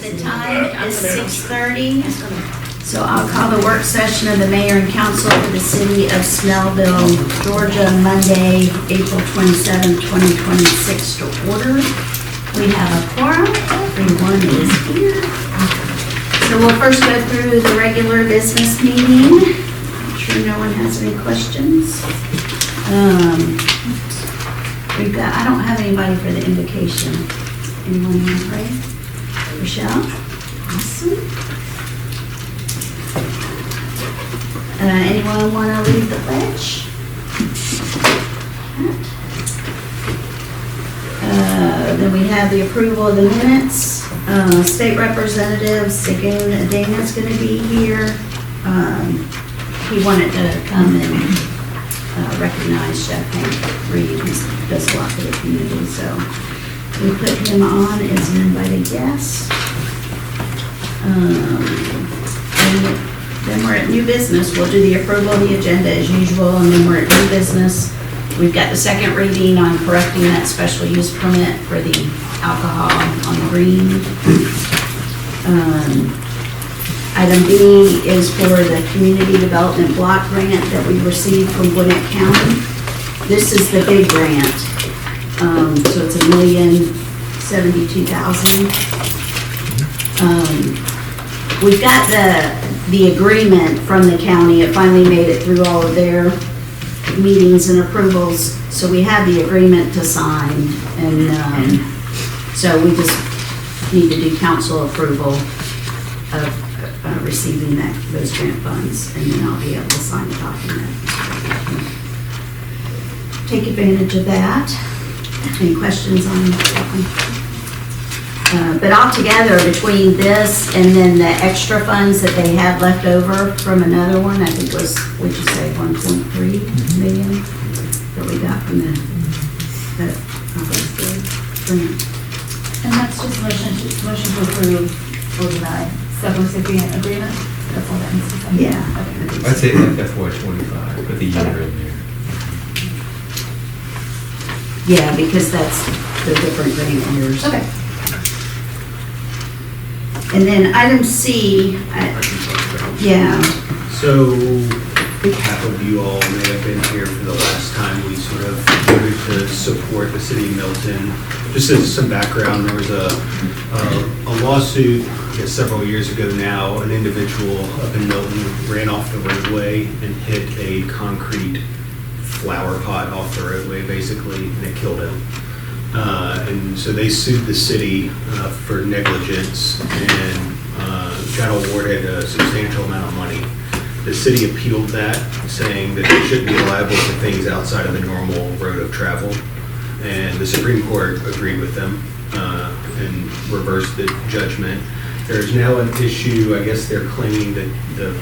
The time is 6:30. So I'll call the work session of the mayor and council for the city of Snellville, Georgia, Monday, April 27, 2026 to order. We have a quorum. Everyone is here. So we'll first go through the regular business meeting. I'm sure no one has any questions. I don't have anybody for the invocation. Anyone want to pray? Michelle? Awesome. Anyone want to lead the pledge? Then we have the approval of the minutes. State Representative Segun Dana's going to be here. He wanted to come and recognize Jeff Hank Reed, who does a lot for the community, so we put him on as an invited guest. And then we're at new business. We'll do the approval of the agenda as usual, and then we're at new business. We've got the second reading on correcting that special use permit for the alcohol on the green. Item B is for the community development block grant that we received from Gwinnett County. This is the big grant. So it's $1,072,000. We've got the agreement from the county. It finally made it through all of their meetings and approvals. So we have the agreement to sign. And so we just need to do council approval of receiving those grant funds. And then I'll be able to sign the document. Take advantage of that. Any questions on that one? But altogether, between this and then the extra funds that they had left over from another one, I think was, what'd you say, 1.3 million that we got from the grant. And that's just motion to approve or deny subrecipient agreement? That's all that needs to come? Yeah. Okay. I'd say FY25, put the year in there. Yeah, because that's the different grant years. Okay. And then item C, yeah. So, I think half of you all may have been here for the last time we sort of voted to support the city of Milton. Just as some background, there was a lawsuit, I guess several years ago now. An individual up in Milton ran off the roadway and hit a concrete flower pot off the roadway, basically, and it killed him. And so they sued the city for negligence and got awarded a substantial amount of money. The city appealed that, saying that they shouldn't be liable for things outside of the normal road of travel. And the Supreme Court agreed with them and reversed the judgment. There's now an issue, I guess they're claiming that the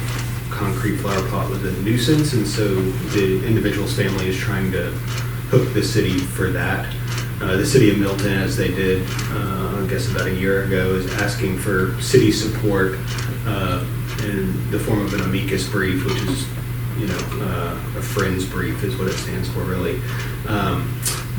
concrete flower pot was a nuisance, and so the individual's family is trying to hook the city for that. The city of Milton, as they did, I guess about a year ago, is asking for city support in the form of an amicus brief, which is, a friend's brief is what it stands for, really.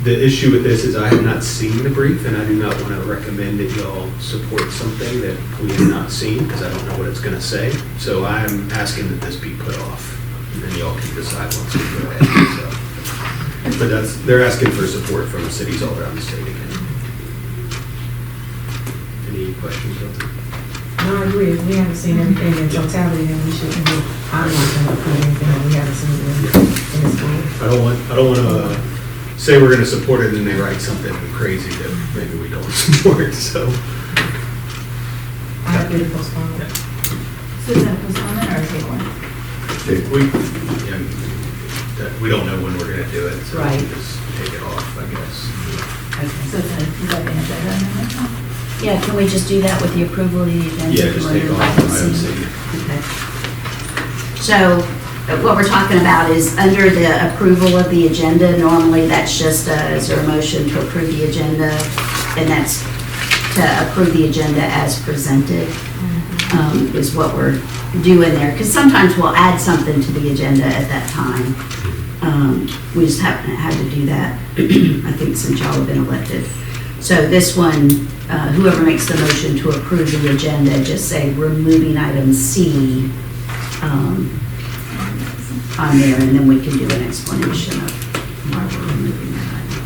The issue with this is I have not seen the brief, and I do not want to recommend that y'all support something that we have not seen, because I don't know what it's going to say. So I'm asking that this be put off, and then y'all can decide once we go ahead. So. But they're asking for support from cities all around the state again. Any questions on that? No, I agree. We haven't seen everything in totality, and we shouldn't be, I'm not going to approve anything that we haven't seen in this school. I don't want to say we're going to support it and then they write something crazy that maybe we don't support, so. I agree to postpone it. So is that a postponement or a table? We don't know when we're going to do it, so Right. we'll just take it off, I guess. So is that being agenda? Yeah, can we just do that with the approval of the agenda? Yeah, just take off item C. Okay. So what we're talking about is under the approval of the agenda, normally that's just is there a motion to approve the agenda, and that's to approve the agenda as presented, is what we're doing there. Because sometimes we'll add something to the agenda at that time. We just haven't had to do that, I think, since y'all have been elected. So this one, whoever makes the motion to approve the agenda, just say removing item C on there, and then we can do an explanation of why we're removing that item.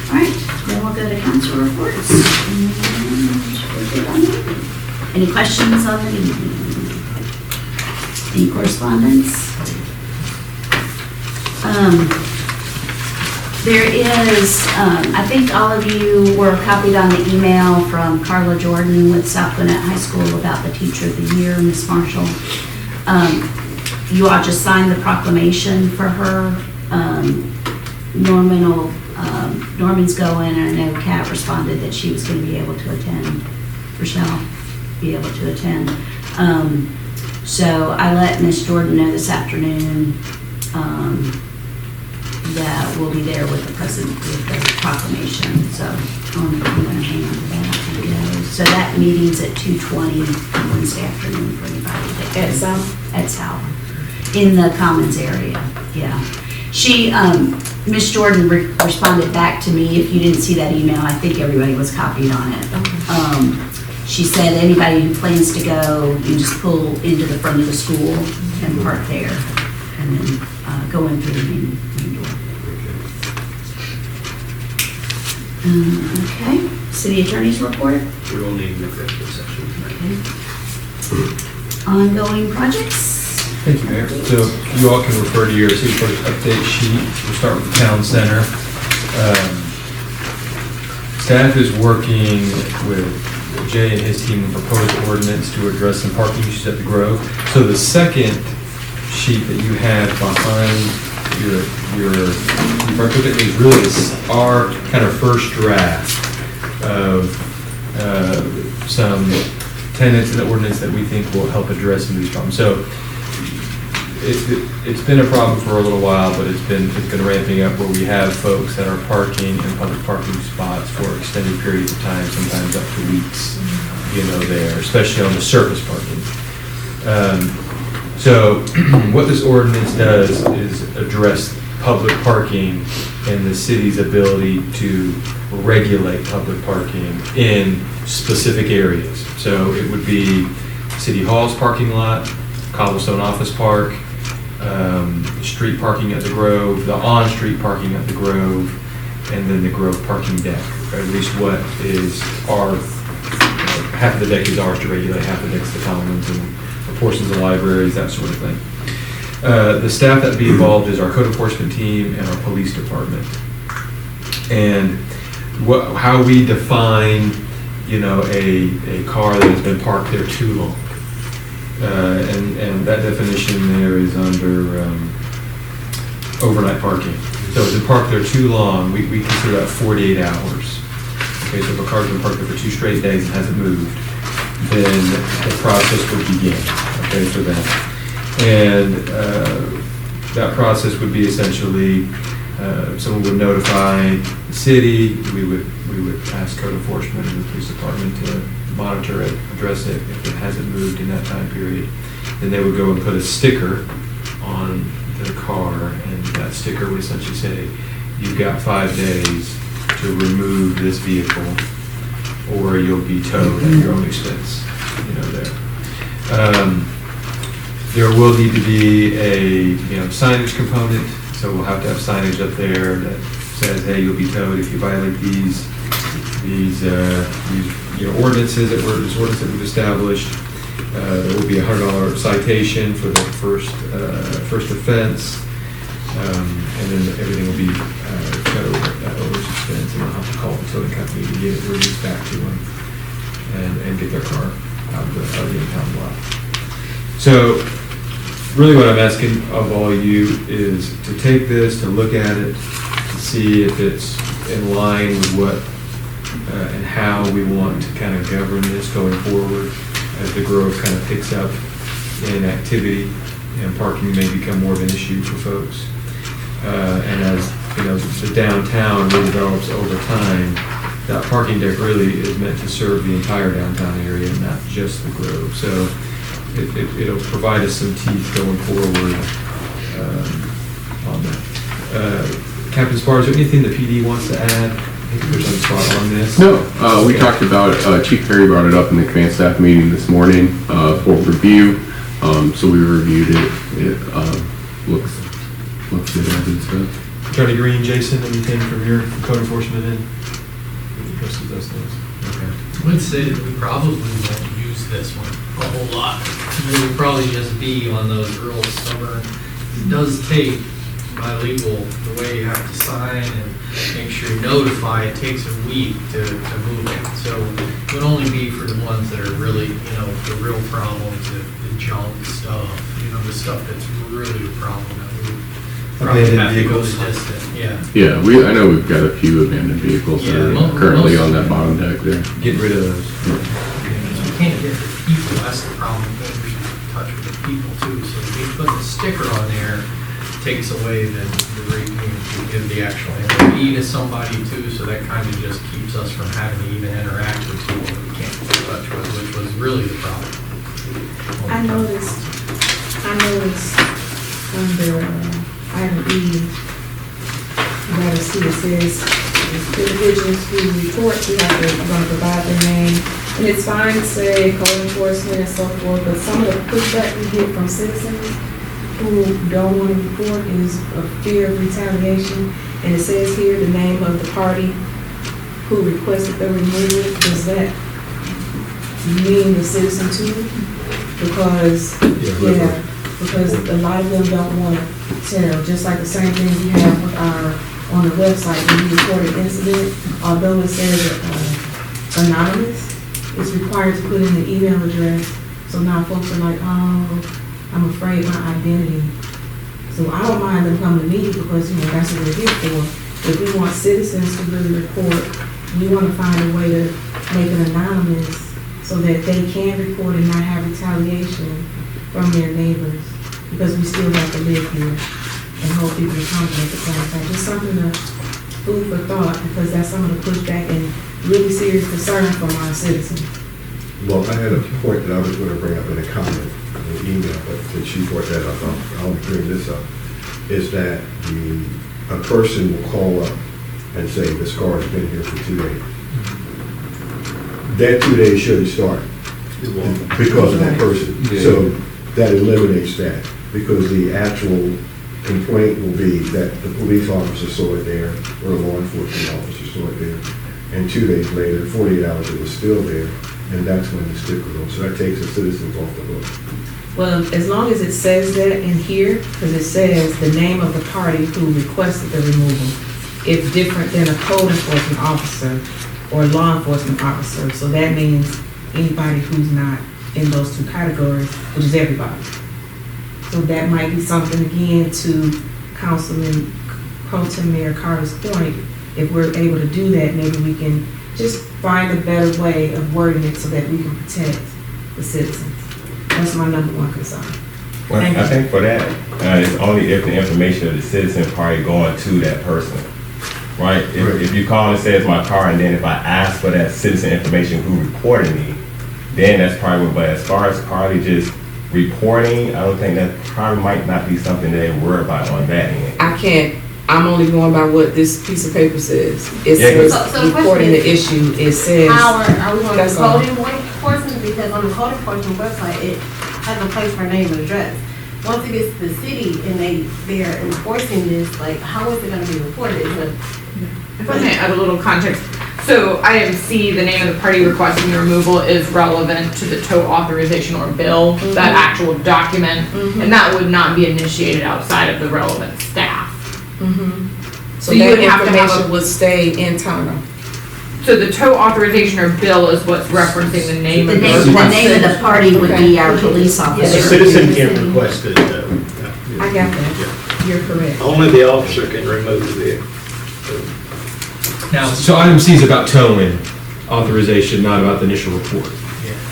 All right, then we'll go to council reports. And we're good on that. Any questions on the meeting? Any correspondence? There is, I think all of you were copied on the email from Carla Jordan with South Gwinnett High School about the Teacher of the Year, Miss Marshall. You all just signed the proclamation for her. Norman's going, and I know Kat responded that she was going to be able to attend, Rochelle, be able to attend. So I let Miss Jordan know this afternoon that we'll be there with the proclamation. So I'm going to hang on to that and go. So that meeting's at 2:20 Wednesday afternoon for anybody. At South? At South, in the Commons area, yeah. She, Miss Jordan responded back to me. If you didn't see that email, I think everybody was copied on it. She said anybody who plans to go, you just pull into the front of the school and park there, and then go in through the main door. Okay, city attorney's report. We will need an executive session tonight. Okay. Ongoing projects. Thank you, Mayor. So you all can refer to your city clerk's update sheet. We'll start with the town center. Staff is working with Jay and his team on proposed ordinance to address some parking issues at the Grove. So the second sheet that you have behind your participant is really our kind of first draft of some tenets in the ordinance that we think will help address some of these problems. So it's been a problem for a little while, but it's been ramping up where we have folks that are parking in public parking spots for extended periods of time, sometimes up to weeks, there, especially on the surface parking. So what this ordinance does is address public parking and the city's ability to regulate public parking in specific areas. So it would be City Hall's parking lot, Cobblestone Office Park, street parking at the Grove, the on-street parking at the Grove, and then the Grove parking deck. Or at least what is our, half of the deck is ours to regulate, half of the deck's the commons and portions of libraries, that sort of thing. The staff that be involved is our code enforcement team and our police department. And how we define, a car that has been parked there too long. And that definition there is under overnight parking. So if it's parked there too long, we consider that 48 hours. Okay, so if a car's been parked there for 2 straight days and hasn't moved, then the process would begin, okay, for that. And that process would be essentially, someone would notify the city, we would ask code enforcement and the police department to monitor it, address it if it hasn't moved in that time period. Then they would go and put a sticker on the car, and that sticker would essentially say, you've got 5 days to remove this vehicle, or you'll be towed at your own expense, there. There will need to be a, signage component, so we'll have to have signage up there that says, hey, you'll be towed if you violate these ordinances that we've established. There will be a $100 citation for the first offense, and then everything will be towed at that owner's expense, and they'll have to call the towing company to get it released back to them and get their car out of the impound lot. So really what I'm asking of all of you is to take this, to look at it, to see if it's in line with what and how we want to kind of govern this going forward as the growth kind of picks up in activity and parking may become more of an issue for folks. And as you know, the downtown redevelops over time, that parking deck really is meant to serve the entire downtown area and not just the Grove. So it'll provide us some teeth going forward on that. Captain Spar, is there anything the PD wants to add? I think there's some spot on this. No, we talked about, Chief Perry brought it up in the command staff meeting this morning for review. So we reviewed it. It looks good as it's done. Attorney Green, Jason, anything from your code enforcement end? Rest of those things. Okay. I would say that we probably won't use this one a whole lot. It would probably just be on those real stubborn. It does take, by legal, the way you have to sign and make sure you notify, it takes a week to move it. So it would only be for the ones that are really, the real problems, the junk stuff, the stuff that's really a problem. That we would probably Abandoned have to go vehicles. the distance. Yeah. Yeah, I know we've got a few abandoned vehicles that Yeah, are currently on that bottom deck there. Get rid of those. You can't get the people, that's the problem. You can't be in touch with the people too. So if you put a sticker on there, takes away the give the actual MOE to somebody too, so that kind of just keeps us from having to even interact with people that we can't get in touch with, which was really the problem. I noticed under item E, letter C, it says individuals who report, we have to, we're gonna provide their name. And it's fine to say code enforcement and so forth, but some of the pushback we get from citizens who don't want to report is a fear of retaliation. And it says here the name of the party who requested the removal. Does that mean the citizen too? Because, because a lot of them don't want to tell, just like the same thing we have with on the website, when we report an incident, although it says anonymous, it's required to put in the email address. So now folks are like, oh, I'm afraid my identity. So I don't mind them coming to me because, that's what we're here for. If we want citizens to really report, we want to find a way to make it anonymous so that they can report and not have retaliation from their neighbors, because we still have to live here and hold people accountable at the same time. Just something to food for thought, because that's some of the pushback and really serious concern from our citizens. Well, I had a point that I was going to bring up in a comment, an email, but since you brought that up, I'll bring this up, is that a person will call up and say, this car has been here for 2 days. That 2 days shouldn't start because of that person. Yeah. So that eliminates that, because the actual complaint will be that the police officer saw it there, or a law enforcement officer saw it there, and 2 days later, 48 hours, it was still there, and that's when the sticker goes. So that takes the citizens off the hook. Well, as long as it says that in here, because it says the name of the party who requested the removal, it's different than a code enforcement officer or law enforcement officer. So that means anybody who's not in those two categories, which is everybody. So that might be something, again, to Councilman Pro Tem Mayor Carter's point. If we're able to do that, maybe we can just find a better way of wording it so that we can protect the citizens. That's my number one concern. Well, I think for that, it's only if the information of the citizen party going to that person, right? If you call and say it's my car, and then if I ask for that citizen information who reported me, then that's probably, but as far as probably just reporting, I don't think that probably might not be something they worry about on that end. I'm only going by what this piece of paper says. It Yeah, says So the question reporting is, the issue, it says. How are we going to That's all. code enforcement? Because on the code enforcement website, it has a place for name and address. Once it gets to the city and they're enforcing this, like, how is it going to be reported? If I may add a little context. So item C, the name of the party requesting the removal is relevant to the tow authorization or bill, that actual document, and that would not be initiated outside of the relevant staff. So you that would have to have information would stay internal. So the tow authorization or bill is what's referencing the name The of the name of the party would be our police The officer. citizen can request it. I got that. You're correct. Only the officer can remove the vehicle. Now, So item C is about towing authorization, not about the initial report.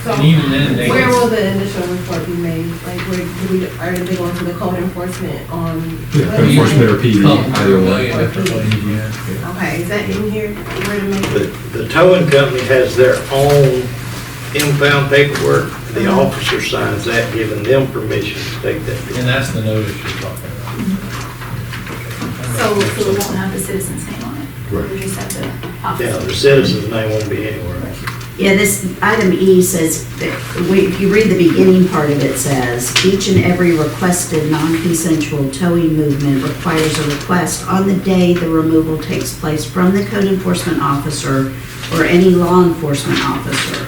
and even then, they. Where will the initial report be made? Like, where are they going to the code enforcement on? Yeah, code enforcement or PD, Come either a one. million different ways, yeah. Okay, is that in here? Where to make it? The towing company has their own impound paperwork. The officer signs that, giving them permission to take that vehicle. And that's the notice you're talking about. So we won't have the citizen's name on it? Right. We just have the Yeah, officer. the citizen's name won't be anywhere. Yeah, this item E says, that if you read the beginning part of it, says, each and every requested non-consensual towing movement requires a request on the day the removal takes place from the code enforcement officer or any law enforcement officer.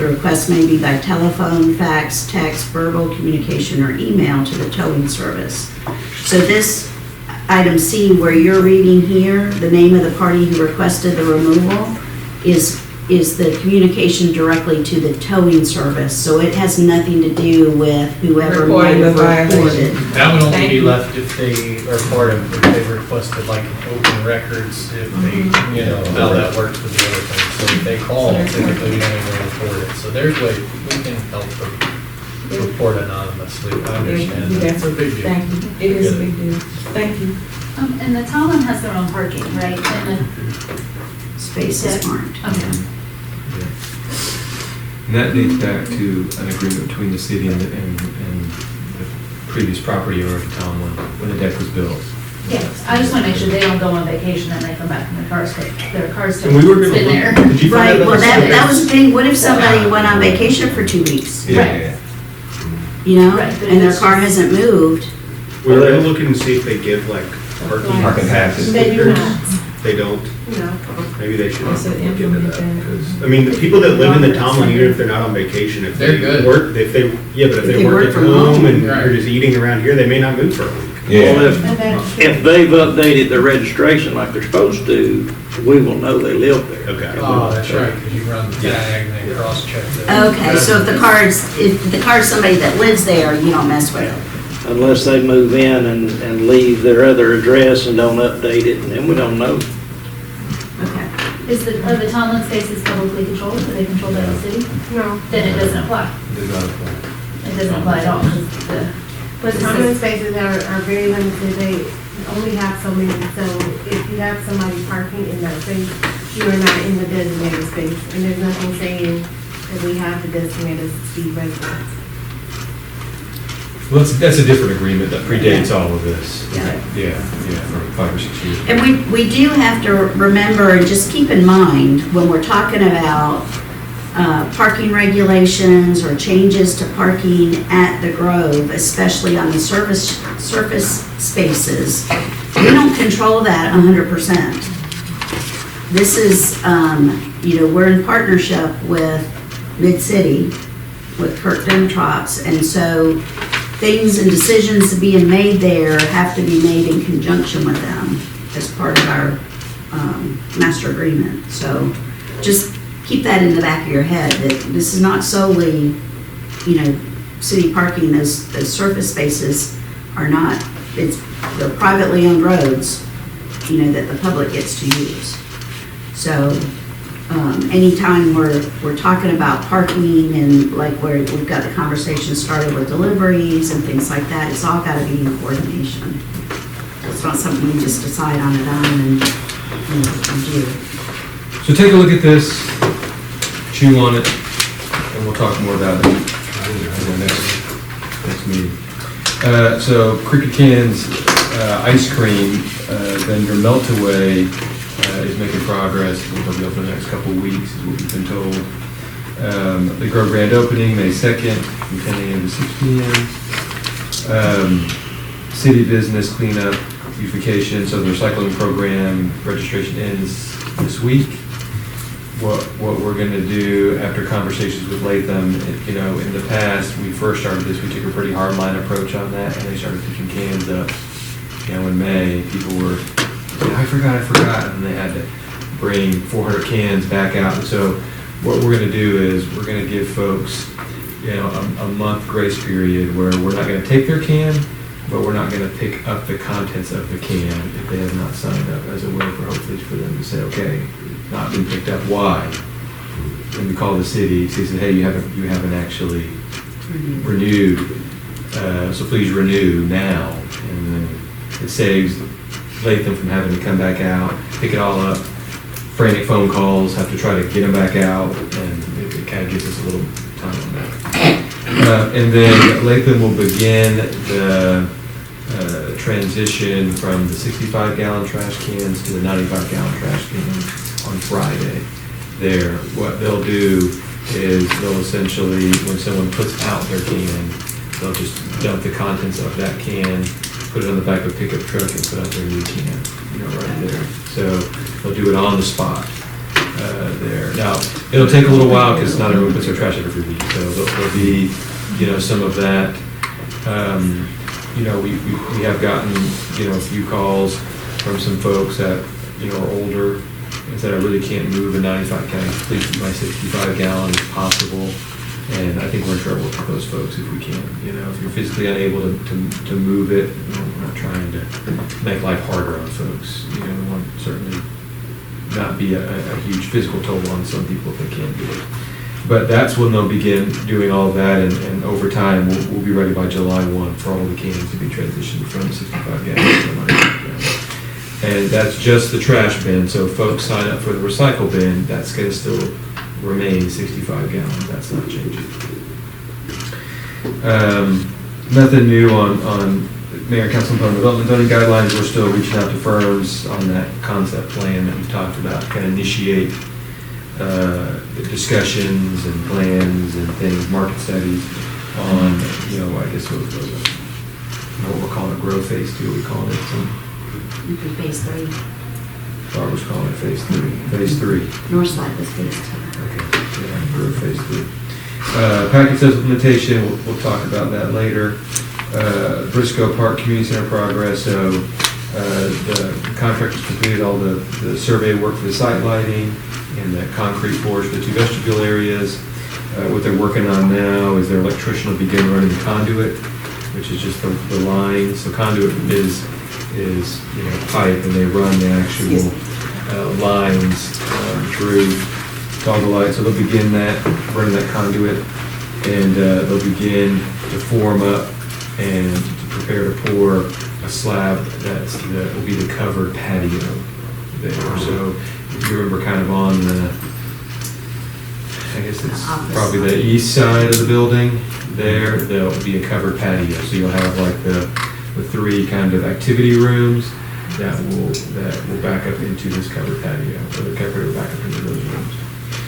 The request may be by telephone, fax, text, verbal communication, or email to the towing service. So this item C, where you're reading here, the name of the party who requested the removal is the communication directly to the towing service. So it has nothing to do with whoever might Reporting the have violation. reported. That would only Thank be you. left if they are part of, if they requested like an open records, if they, you know, how that works with the other things. So if they call, typically we don't even report it. So there's way, we can help them report anonymously. I understand that. That's a Big deal. Thank you. It is a big deal. Thank you. And the Talon has their own parking, right? And Spaces aren't. okay. And that dates back to an agreement between the city and the previous property owner of the town when the deck was built. Yes, I just want to make sure they don't go on vacation and they come back and their car's still And we were gonna sitting look- there. Did you find Right, out well, about the that was the thing, what if somebody went on vacation for 2 weeks, Yeah. you know, Right, but and their it's car just- hasn't moved? Well, they're looking to see if they give like parking. Parking passes. They do stickers. not. They don't. No. Maybe they should That's an look into implement that. that. 'Cause, I mean, the people that live in the town, even if they're not on vacation, if They're they good. work, but if they work at from home home. and Right. are just eating around here, they may not move for a week. Well, Yeah, if they've updated their registration like they're supposed to, we will know they live there. Okay. Oh, that's right, because you run the tag and they cross-check it. Okay, so if the car's somebody that lives there, you don't mess with it? Unless they move in and leave their other address and don't update it, and then we don't know. Okay. Are the Talon spaces publicly controlled? Are they controlled by the city? No. Then it doesn't apply. Does not apply. It doesn't apply at all. 'Cause But it common says- spaces are very limited, they only have so many, so if you have somebody parking in that space, you are not in the designated space, and there's nothing saying that we have to designate as speed residents. Well, that's a different agreement that predates all of this. Yeah. Yeah, for 5 or 6 years. And we do have to remember and just keep in mind when we're talking about parking regulations or changes to parking at the Grove, especially on the surface spaces, we don't control that 100%. This is, we're in partnership with Mid-City, with Kirk Dentrops, and so things and decisions being made there have to be made in conjunction with them as part of our master agreement. So just keep that in the back of your head, that this is not solely, city parking. Those surface spaces are not, they're privately owned roads, that the public gets to use. So anytime we're talking about parking and like where we've got the conversation started with deliveries and things like that, it's all gotta be in coordination. It's not something we just decide on a dime and do. So take a look at this, chew on it, and we'll talk more about it in the next meeting. So Cricket Cann's ice cream vendor Meltaway is making progress. They'll be open in the next couple of weeks, is what we've been told. The Grove grand opening, May 2nd, from 10 a.m. to 6 p.m. City business cleanup, beautification, so the recycling program registration ends this week. What we're gonna do after conversations with Latham, in the past, when we first started this, we took a pretty hard line approach on that, and they started picking cans up. In May, people were, I forgot, and they had to bring 400 cans back out. And so what we're gonna do is, we're gonna give folks, a month grace period where we're not gonna take their can, but we're not gonna pick up the contents of the can if they have not signed up, as a way for hopefully for them to say, okay, not been picked up, why? And we call the city, so he said, hey, you haven't actually renewed, so please renew now. And then it saves Latham from having to come back out, pick it all up, frantic phone calls, have to try to get them back out, and it kind of gives us a little time on that. And then Latham will begin the transition from the 65-gallon trash cans to the 95-gallon trash cans on Friday. There, what they'll do is they'll essentially, when someone puts out their can, they'll just dump the contents of that can, put it on the back of a pickup truck and put out their new can, right there. So they'll do it on the spot there. Now, it'll take a little while because not everyone puts their trash out every week. So there'll be, some of that. We have gotten, a few calls from some folks that, are older and said, I really can't move a 95 gallon, please keep my 65 gallon if possible. And I think we're in trouble with those folks if we can. If you're physically unable to move it, we're not trying to make life harder on folks. We want certainly not be a huge physical toll on some people if they can't do it. But that's when they'll begin doing all of that, and over time, we'll be ready by July 1 for all the cans to be transitioned from 65 gallons to 95 gallons. And that's just the trash bin, so if folks sign up for the recycle bin, that's going to still remain 65 gallons, that's not changing. Nothing new on Mayor and Council Plan Development Zoning Guidelines. We're still reaching out to firms on that concept plan that we've talked about, kind of initiate discussions and plans and things, market studies on, I guess what we're calling it, grow phase 2, we call it Phase 3. Barbara's calling it phase 3. Phase 3. North side was phase 2. Okay, yeah, grow phase 3. Package sales implementation, we'll talk about that later. Briscoe Park Community Center progress, so the contractors completed all the survey work for the site lighting and the concrete pours for the 2 vestibule areas. What they're working on now is their electrician will begin running the conduit, which is just the lines. The conduit is pipe, and they run the actual lines through all the lights. So they'll begin running that conduit, and they'll begin to form up and to prepare to pour a slab that will be the covered patio there. So if you remember kind of on I guess it's probably the east side of the building there, there'll be a covered patio. So you'll have like the 3 kind of activity rooms that will back up into this covered patio, or the covered will back up into those rooms.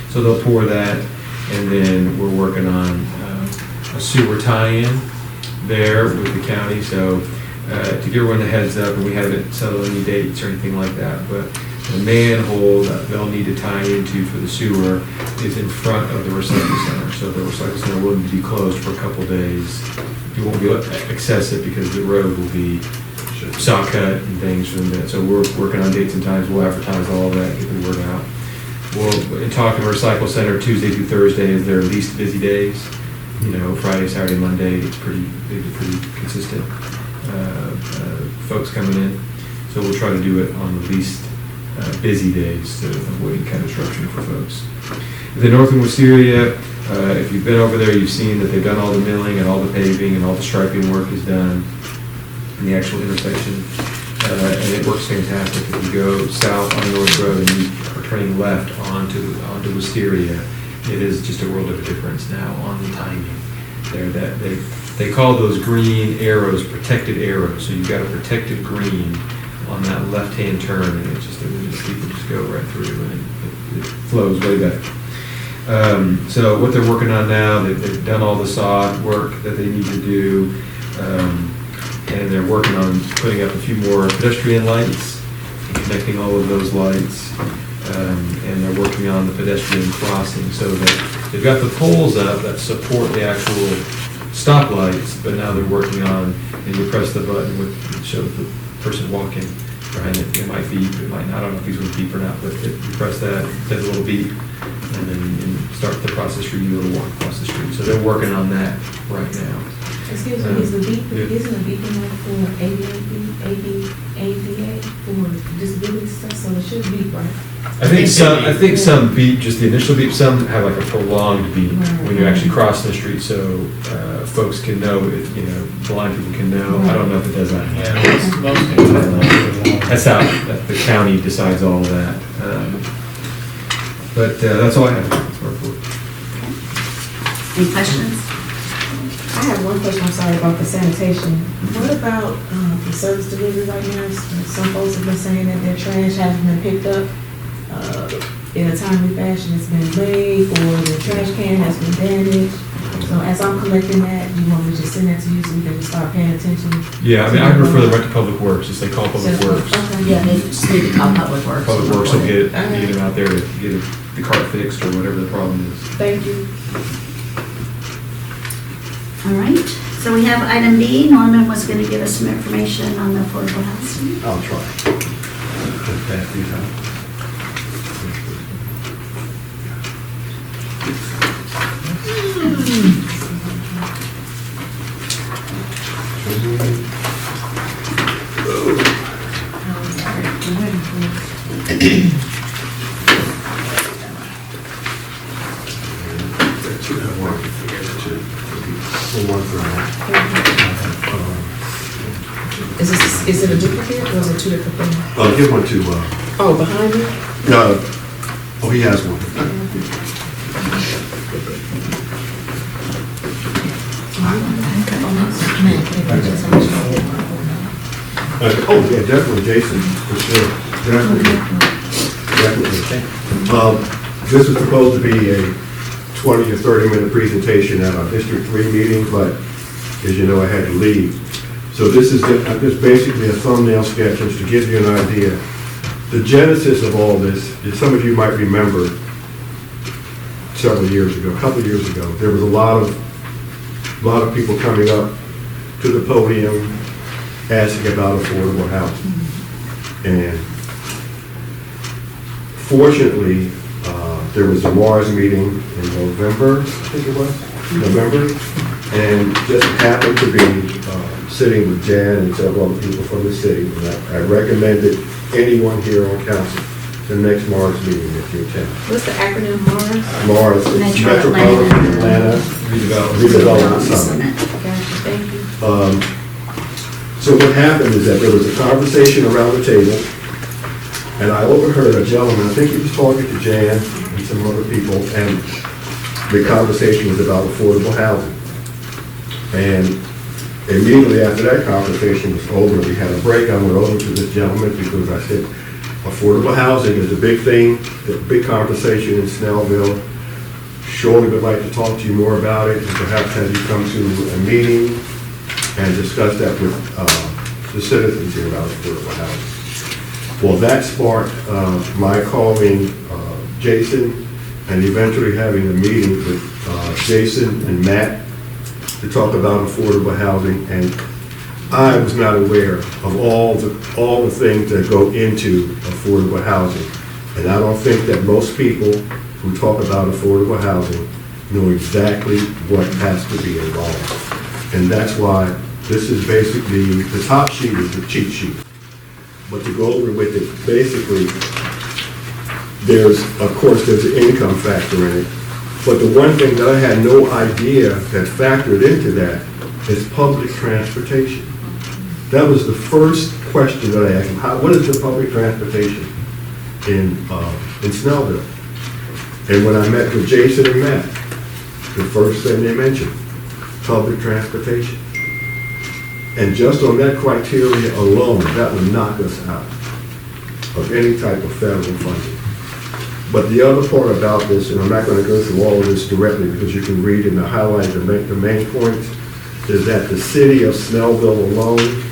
So they'll pour that, and then we're working on a sewer tie-in there with the county. So to give everyone a heads up, and we haven't settled any dates or anything like that, but the manhole that they'll need to tie into for the sewer is in front of the recycle center. So the recycle center will be closed for a couple days. You won't be able to access it because the road will be saw cut and things from that. So we're working on dates and times. We'll advertise all of that, get the word out. We'll talk to the recycle center Tuesday through Thursday is their least busy days. Friday, Saturday, Monday, it's pretty consistent folks coming in. So we'll try to do it on the least busy days to avoid kind of disruption for folks. The North and Wisteria, if you've been over there, you've seen that they've done all the milling and all the paving and all the striping work is done in the actual intersection. And it works fantastic. If you go south on North Road and you are turning left onto Wisteria, it is just a world of a difference now on the timing there. That they call those green arrows protected arrows. So you've got a protected green on that left-hand turn, and people just go right through, and it flows way better. So what they're working on now, they've done all the sod work that they need to do, and they're working on putting up a few more pedestrian lights, and connecting all of those lights, and they're working on the pedestrian crossing, so that they've got the poles up that support the actual stop lights, but now they're working on, and you press the button with show the person walking behind it. It might beep, it might not. I don't know if he's going to beep or not, but you press that, it does a little beep, and then you start the process for you to walk across the street. So they're working on that right now. Excuse me, is the beep, isn't the beeping like for ADA for disability stuff, so it should beep, right? I think some beep, just the initial beep, some have like a prolonged beep when you actually cross the street, so folks can know, blind people can know. I don't know if it does that. Yeah, most people have That's how the county decides all of that. But that's all I have. That's my report. Any questions? I have one question, I'm sorry, about the sanitation. What about the service delivery right now? Some folks have been saying that their trash hasn't been picked up in a timely fashion. It's been late, or the trash can has been damaged. So as I'm collecting that, you want me to just send that to you so you can just start paying attention? Yeah, I mean, I refer them right to Public Works, just they call Public Works. Okay. Yeah, they just need to call Public Works. Public Works will get them out there to get the cart fixed or whatever the problem is. Thank you. All right, so we have item B. Norman was going to give us some information on the affordable housing. I'll try. Just pass these out. Is it a duplicate or is it two different things? Give one to, Oh, behind me? oh, he has one. Oh, yeah, definitely, Jason, for sure, definitely. This was supposed to be a 20 or 30-minute presentation at our District 3 meeting, but as you know, I had to leave. So this is just basically a thumbnail sketch, just to give you an idea. The genesis of all this is, some of you might remember, several years ago, a couple of years ago, there was a lot of people coming up to the podium asking about affordable housing. And fortunately, there was a Mars meeting in November, I think it was, November, and just happened to be sitting with Jan and several other people from the city. And I recommended anyone here on council the next Mars meeting if you attend. What's the acronym MARS? Mars, it's Metro Metropolitan Atlanta Redevelopment Summit. Gotcha, thank you. So what happened is that there was a conversation around the table, and I overheard a gentleman, I think he was talking to Jan and some other people, and the conversation was about affordable housing. And immediately after that conversation was over, we had a break. I went over to this gentleman because I said, affordable housing is a big thing, a big conversation in Snellville. Surely would like to talk to you more about it, and perhaps have you come to a meeting and discuss that with the citizens here about affordable housing. Well, that sparked my calling Jason and eventually having a meeting with Jason and Matt to talk about affordable housing. And I was not aware of all the things that go into affordable housing. And I don't think that most people who talk about affordable housing know exactly what has to be involved. And that's why this is basically, the top sheet is the cheat sheet. But to go over with it, basically, there's an income factor in it. But the one thing that I had no idea that factored into that is public transportation. That was the first question that I asked him. What is the public transportation in Snellville? And when I met with Jason and Matt, the first thing they mentioned, public transportation. And just on that criteria alone, that would knock us out of any type of federal funding. But the other part about this, and I'm not going to go through all of this directly because you can read and highlight the main points, is that the city of Snellville alone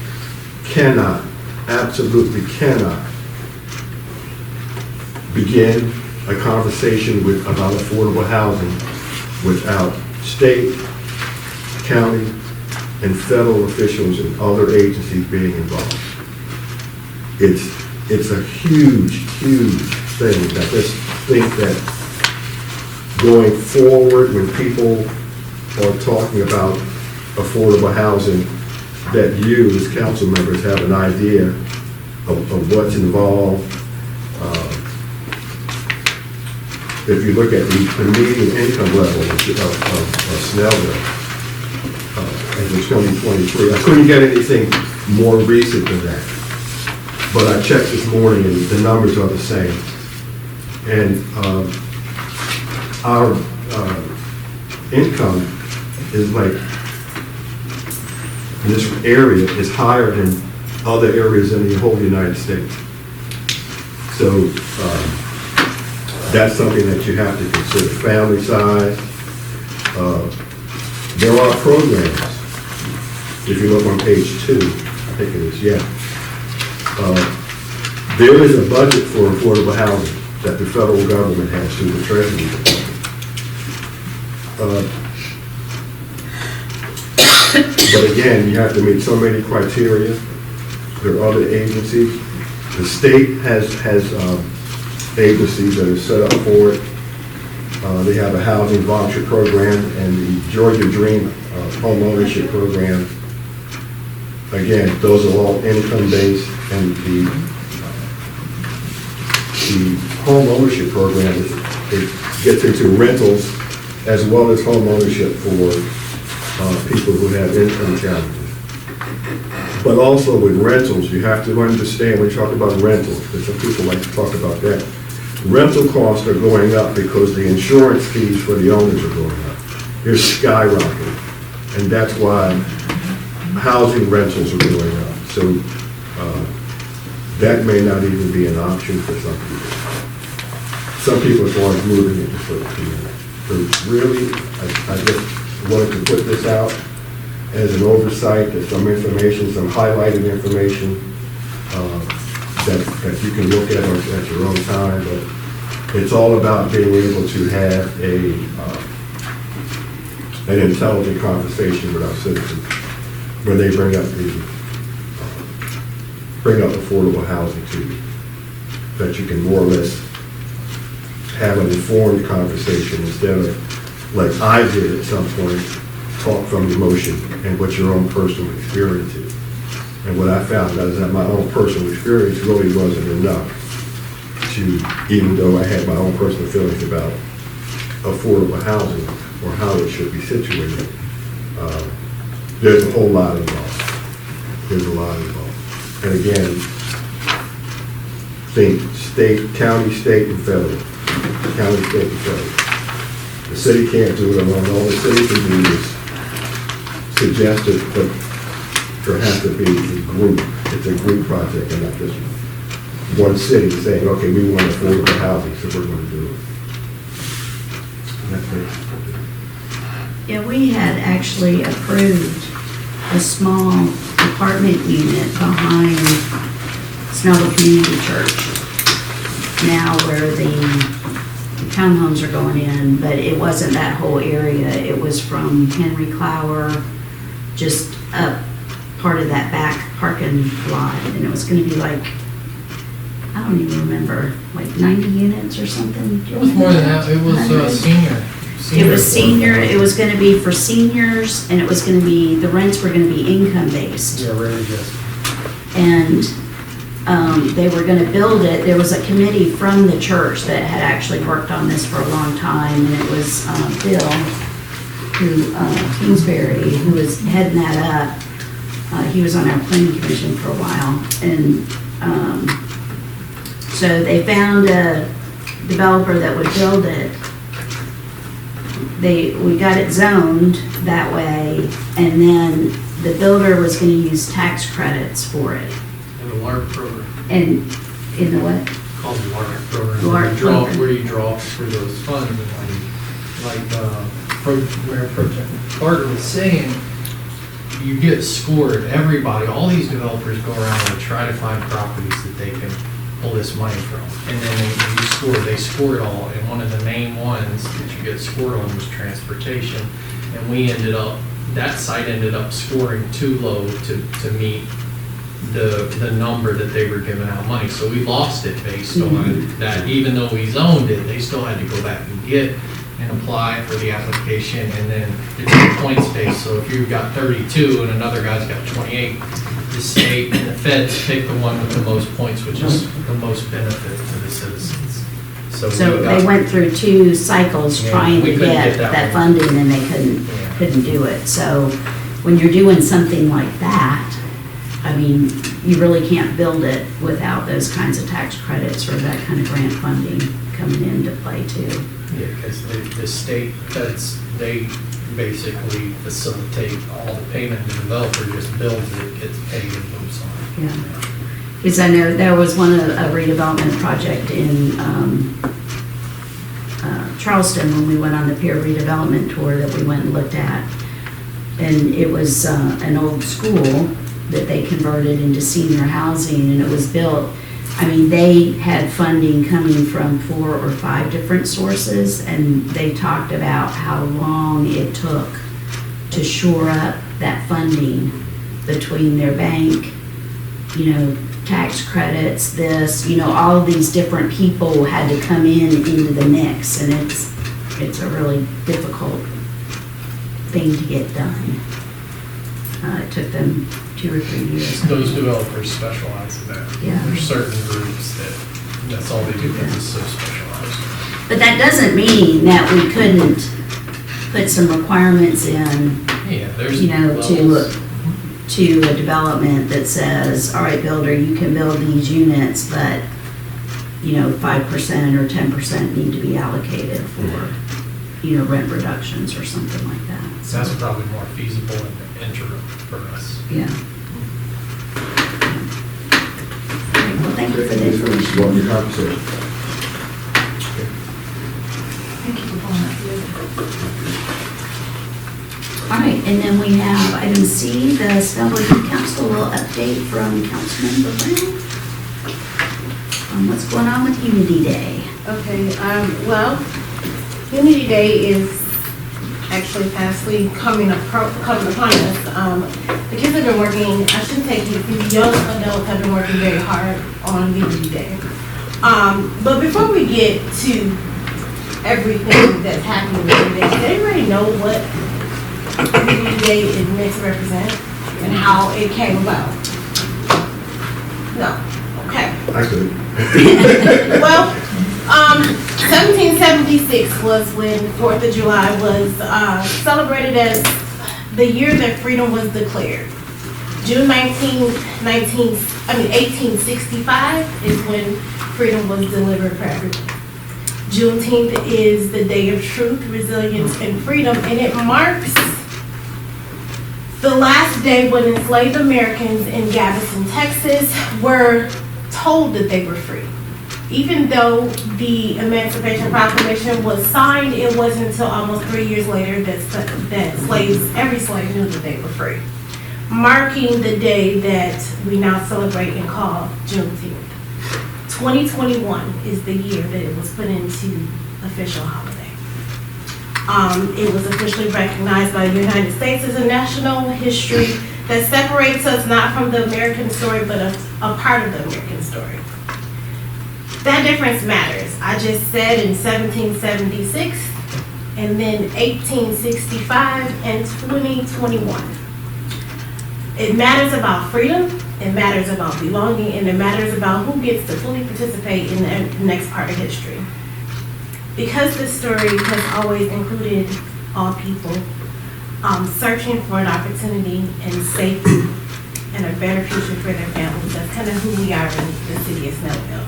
cannot, absolutely cannot, begin a conversation about affordable housing without state, county, and federal officials and other agencies being involved. It's a huge, huge thing. I just think that going forward, when people are talking about affordable housing, that you as council members have an idea of what's involved. If you look at the median income level of Snellville, as of 2023, I couldn't get anything more recent than that. But I checked this morning and the numbers are the same. And our income is like, in this area, is higher than other areas in the whole United States. So that's something that you have to consider. Family size. There are programs. If you look on page 2, I think it is, yeah. There is a budget for affordable housing that the federal government has through the Treasury Department. But again, you have to meet so many criteria. There are other agencies. The state has agencies that are set up for it. They have a housing voucher program and the Georgia Dream home ownership program. Again, those are all income-based, and the home ownership program, it gets into rentals as well as home ownership for people who have income challenges. But also with rentals, you have to understand, when you talk about rentals, because some people like to talk about that, rental costs are going up because the insurance fees for the owners are going up. They're skyrocketing, and that's why housing rentals are going up. So that may not even be an option for some people. Some people as far as moving into certain communities. So really, I just wanted to put this out as an oversight, as some information, some highlighted information that you can look at your own time. But it's all about being able to have an intelligent conversation with our citizens when they bring up affordable housing to you, that you can more or less have an informed conversation instead of, like I did at some point, talk from emotion and what your own personal experience is. And what I found out is that my own personal experience really wasn't enough to, even though I had my own personal feelings about affordable housing or how it should be situated, there's a whole lot involved. There's a lot involved. And again, think state, county, state, and federal. County, state, and federal. The city can't do it alone. All the city can do is suggest it, but there has to be a group. It's a group project and not just one city saying, okay, we want affordable housing, so we're going to do it. And that's it. Yeah, we had actually approved a small apartment unit behind Snellville Community Church, now where the townhomes are going in, but it wasn't that whole area. It was from Henry Clower, just up part of that back parking lot, and it was going to be like, I don't even remember, like 90 units or something. It was more than that, it was senior. It was senior, it was gonna be for seniors, and it was gonna be, the rents were gonna be income-based. Yeah, really good. And they were gonna build it. There was a committee from the church that had actually worked on this for a long time, and it was Bill, Kingsbury, who was heading that up. He was on our planning commission for a while, and so they found a developer that would build it. We got it zoned that way, and then the builder was gonna use tax credits for it. And the LARP program, And in the what? called the LARP program. LARP program. Where you draw for those funds, and where Project Carter was saying, you get scored, everybody, all these developers go around and try to find properties that they can pull this money from. And then they score it all, and one of the main ones that you get scored on was transportation. And that site ended up scoring too low to meet the number that they were giving out money. So we lost it based on that. Even though we zoned it, they still had to go back and get and apply for the application, and then it's a points based, so if you've got 32 and another guy's got 28, the state and the feds pick the one with the most points, which is the most benefit to the citizens. So we got- they went through 2 cycles Yeah, trying we to couldn't get get that that one. funding, and they couldn't do it. So when you're doing something like that, I mean, you really can't build it without those kinds of tax credits or that kind of grant funding coming into play too. Yeah, because the state feds, they basically facilitate all the payment, the developer just builds it, gets paid and moves on. Yeah. Because I know there was a redevelopment project in Charleston when we went on the peer redevelopment tour that we went and looked at. And it was an old school that they converted into senior housing, and it was built, I mean, they had funding coming from 4 or 5 different sources, and they talked about how long it took to shore up that funding between their bank, you know, tax credits, this, you know, all of these different people had to come into the mix, and it's a really difficult thing to get done. It took them 2 or 3 years. Those developers specialize in that. Yeah. There's certain groups that's all they do, because it's so specialized. But that doesn't mean that we couldn't put some requirements in, Yeah, there's you know, levels. to a development that says, all right, builder, you can build these units, but, you know, 5% or 10% need to be allocated for, you know, rent reductions or something like that. So that's probably more feasible in the interim for us. Yeah. Well, thank you for the information. Welcome to conversation. Thank you for pulling that together. All right, and then we have item C, the Snellville Youth Council will update from Councilmember Brown on what's going on with Unity Day. Okay, well, Unity Day is actually fastly coming upon us. The kids have been working, I shouldn't take it, these young adults have been working very hard on Unity Day. But before we get to everything that's happening with Unity Day, does anybody know what Unity Day is meant to represent and how it came about? No, okay. I could. Well, 1776 was when 4th of July was celebrated as the year that freedom was declared. June 1865 is when freedom was delivered for everyone. Juneteenth is the day of truth, resilience, and freedom, and it marks the last day when enslaved Americans in Galveston, Texas were told that they were free. Even though the Emancipation Proclamation was signed, it wasn't until almost 3 years later that every slave knew that they were free, marking the day that we now celebrate and call Juneteenth. 2021 is the year that it was put into official holiday. It was officially recognized by the United States as a national history that separates us not from the American story, but a part of the American story. That difference matters. I just said in 1776, and then 1865 and 2021. It matters about freedom, it matters about belonging, and it matters about who gets to fully participate in the next part of history. Because this story has always included all people searching for an opportunity and safety and a better future for their families. That's kind of who we are in the city of Snellville.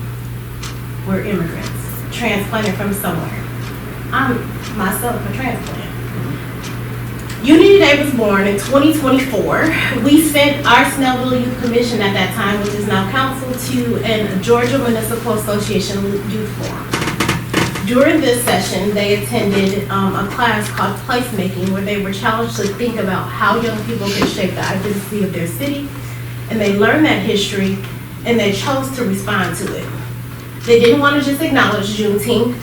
We're immigrants, transplanted from somewhere. I'm myself a transplant. Unity Day was born in 2024. We sent our Snellville Youth Commission at that time, which is now council, to a Georgia Municipal Association Youth Forum. During this session, they attended a class called Placemaking, where they were challenged to think about how young people can shape the identity of their city, and they learned that history, and they chose to respond to it. They didn't want to just acknowledge Juneteenth.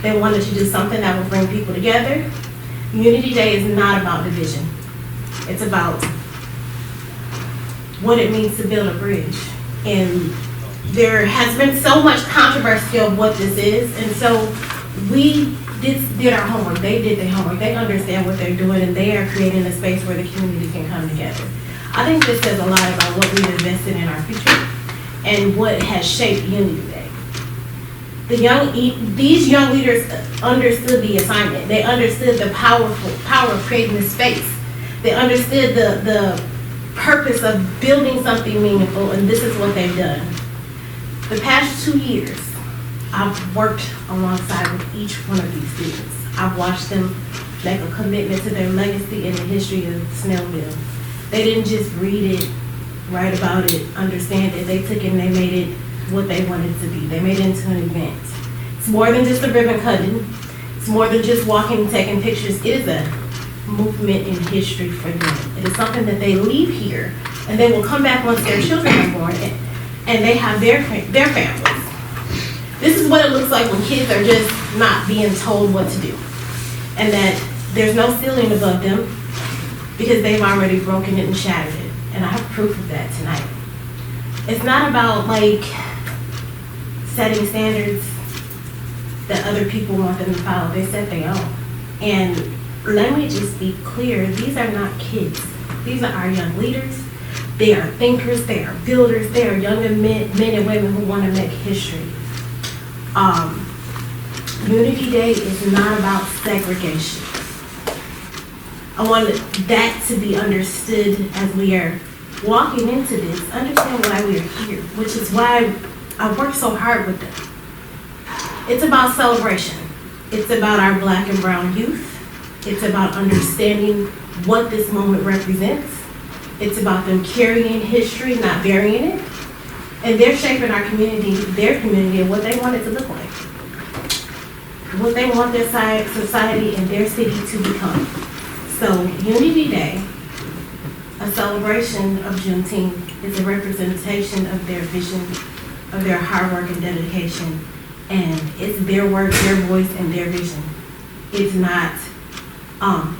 They wanted to do something that would bring people together. Unity Day is not about division. It's about what it means to build a bridge. And there has been so much controversy of what this is, and so we did our homework, they did their homework, they understand what they're doing, and they are creating a space where the community can come together. I think this says a lot about what we've invested in our future and what has shaped Unity Day. These young leaders understood the assignment. They understood the power of creating this space. They understood the purpose of building something meaningful, and this is what they've done. The past 2 years, I've worked alongside with each one of these students. I've watched them make a commitment to their legacy and the history of Snellville. They didn't just read it, write about it, understand it. They took it and they made it what they wanted to be. They made it into an event. It's more than just a ribbon cutting. It's more than just walking and taking pictures. It is a movement in history for them. It is something that they leave here and they will come back once their children are born and they have their families. This is what it looks like when kids are just not being told what to do, and that there's no ceiling above them because they've already broken it and shattered it. And I have proof of that tonight. It's not about like setting standards that other people want them to follow. They set their own. And let me just be clear, these are not kids. These are our young leaders. They are thinkers, they are builders, they are younger men and women who want to make history. Unity Day is not about segregation. I want that to be understood as we are walking into this. Understand why we are here, which is why I work so hard with them. It's about celebration. It's about our Black and brown youth. It's about understanding what this moment represents. It's about them carrying history, not burying it. And they're shaping our community, their community, and what they want it to look like. What they want their society and their city to become. So Unity Day, a celebration of Juneteenth, is a representation of their vision, of their hard work and dedication. And it's their work, their voice, and their vision. It's not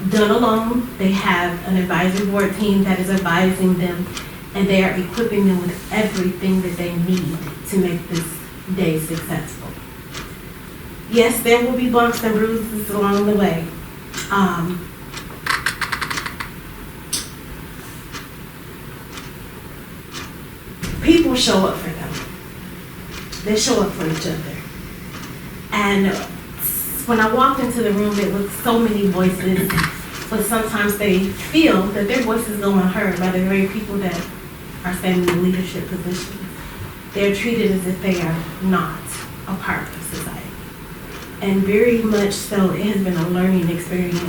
done alone. They have an advisory board team that is advising them, and they are equipping them with everything that they need to make this day successful. Yes, there will be bumps and bruises along the way. People show up for them. They show up for each other. And when I walked into the room, it was so many voices, but sometimes they feel that their voices go unheard by the very people that are standing in leadership positions. They're treated as if they are not a part of society. And very much so, it has been a learning experience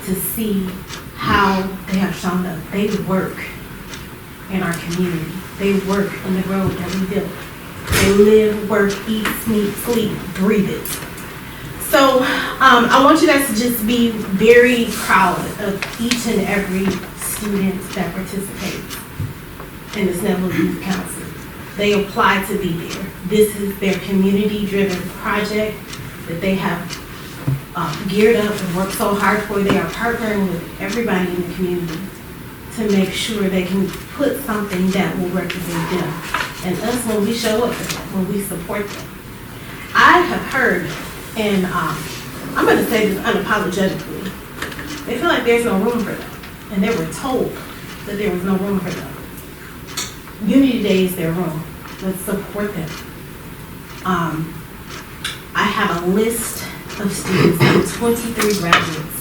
to see how they have shown up. They work in our community. They work in the road that we built. They live, work, eat, sleep, breathe it. So I want you guys to just be very proud of each and every student that participates in the Snellville Youth Council. They apply to be there. This is their community-driven project that they have geared up and worked so hard for. They are partnering with everybody in the community to make sure they can put something that will represent them and us when we show up for them, when we support them. I have heard, and I'm going to say this unapologetically, they feel like there's no room for them, and they were told that there was no room for them. Unity Day is their room. Let's support them. I have a list of students, 23 graduates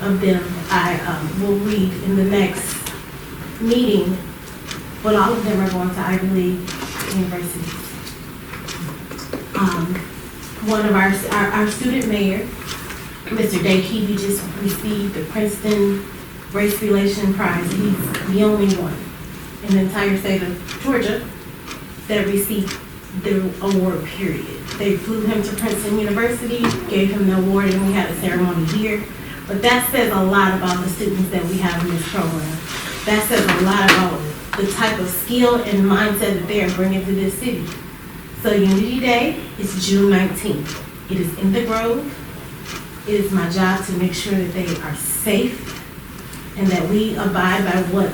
of them I will read in the next meeting, but all of them are going to Ivy League universities. One of our student mayor, Mr. Day Keevy, just received the Princeton Race Relation Prize. He's the only one in the entire state of Georgia that received the award, period. They flew him to Princeton University, gave him the award, and we had a ceremony here. But that says a lot about the students that we have in this program. That says a lot about the type of skill and mindset that they are bringing to this city. So Unity Day is June 19th. It is in the Grove. It is my job to make sure that they are safe and that we abide by what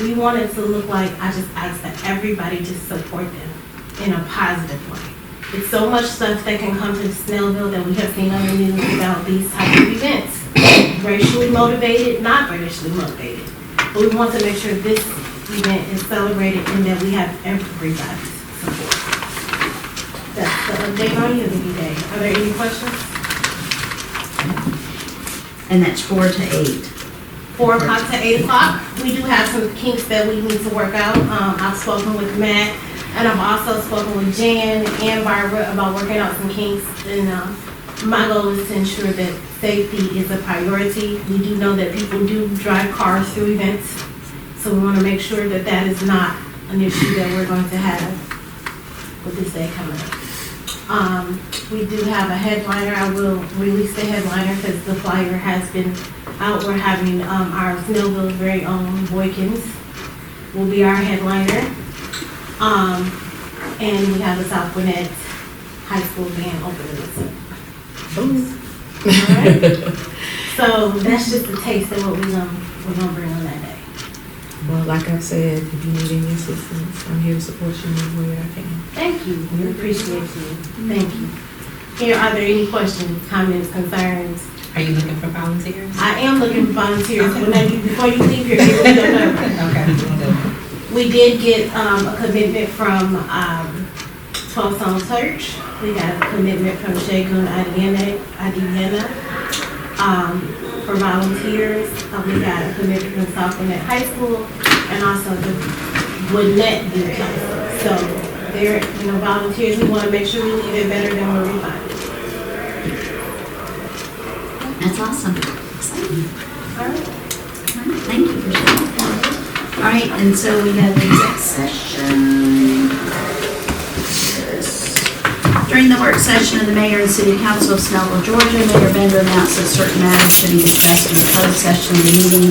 we want it to look like. I just ask that everybody just support them in a positive way. It's so much stuff that can come to Snellville that we have seen on the news about these type of events. Racially motivated, not racially motivated. But we want to make sure this event is celebrated and that we have everybody's support. That's the update on Unity Day. Are there any questions? And that's 4 to 8. 4 o'clock to 8 o'clock. We do have some kinks that we need to work out. I've spoken with Matt, and I've also spoken with Jan and Barbara about working out some kinks. And my goal is to ensure that safety is a priority. We do know that people do drive cars through events, so we want to make sure that that is not an issue that we're going to have with this day coming up. We do have a headliner. I will release the headliner because the flyer has been out. We're having our Snellville's very own Boykins will be our headliner. And we have the South Gwinnett High School band opening us up. Alright. So that's just a taste of what we're gonna bring on that day. Well, like I said, if you need any assistance, I'm here to support you in any way I can. Thank you. We appreciate you. Thank you. Here, are there any questions, comments, concerns? Are you looking for volunteers? I am looking for volunteers. Before you leave here, give me your number. Okay. We did get a commitment from 12 Stone Church. We got a commitment from Shagun Adiana for volunteers. We got a commitment from South Gwinnett High School and also the Gwinnett Youth Council. So they're, volunteers. We want to make sure we leave it better than where we find it. That's awesome. Exciting. All right. Thank you for sharing. All right, and so we have the exec session. During the work session of the mayor and city council of Snellville, Georgia, Mayor Bender announced that certain matters should be discussed in the closed session of the meeting